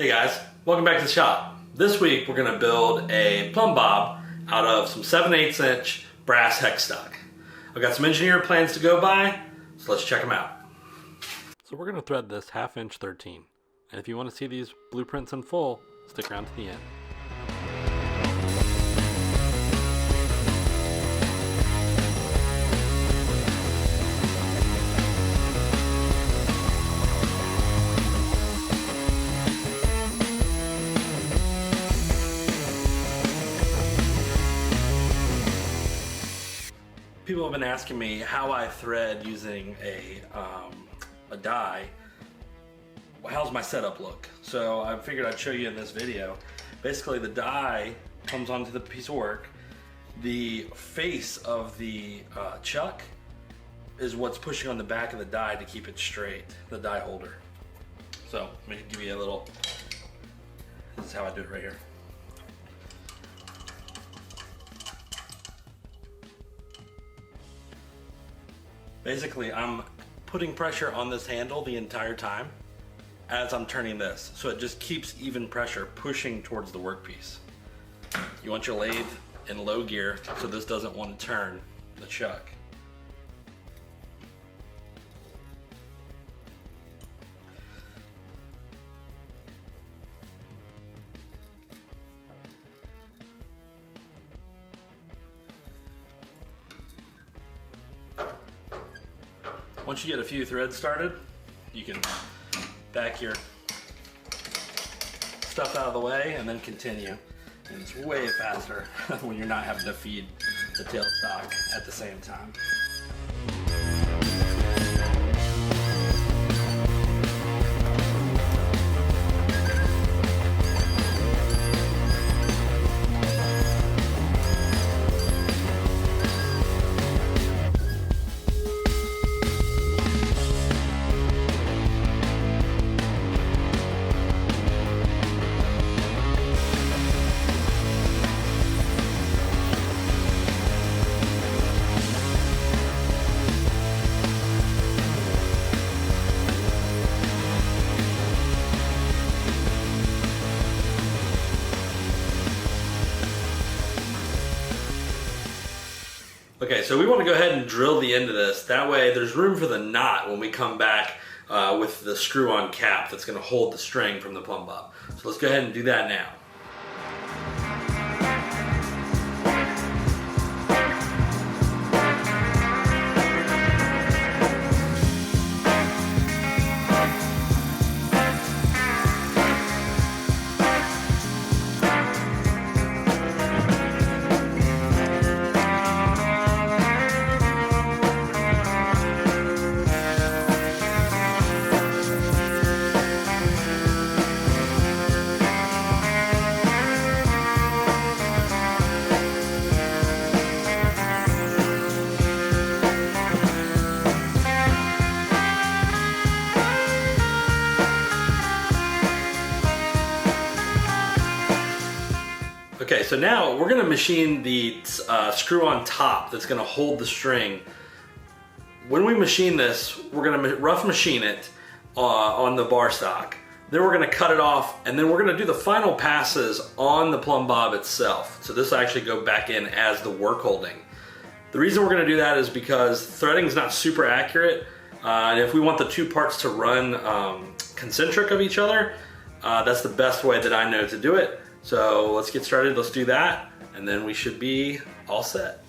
Hey guys, welcome back to the shop. This week we're going to build a Plumb Bob out of some 7/8 inch brass hex stock. I've got some engineer plans to go by, so let's check them out. So we're going to thread this 1/2 inch 13. And if you want to see these blueprints in full, stick around to the end. People have been asking me how I thread using a die. How's my setup look? So I figured I'd show you in this video. Basically the die comes onto the piece of work. The face of the chuck is what's pushing on the back of the die to keep it straight, the die holder. So let me give you a little, this is how I do it right here. Basically, I'm putting pressure on this handle the entire time as I'm turning this. So it just keeps even pressure pushing towards the workpiece. You want your lathe in low gear so this doesn't want to turn the chuck. Once you get a few threads started, you can back your stuff out of the way and then continue. And it's way faster when you're not having to feed the tailstock at the same time. Okay, so we want to go ahead and drill the end of this. That way there's room for the knot when we come back with the screw-on cap that's going to hold the string from the Plumb Bob. So let's go ahead and do that now. Okay, so now we're going to machine the screw on top that's going to hold the string. When we machine this, we're going to rough machine it on the bar stock. Then we're going to cut it off, and then we're going to do the final passes on the Plumb Bob itself. So this will actually go back in as the work holding. The reason we're going to do that is because threading is not super accurate, and if we want the two parts to run concentric of each other, that's the best way that I know to do it. So let's get started, let's do that, and then we should be all set.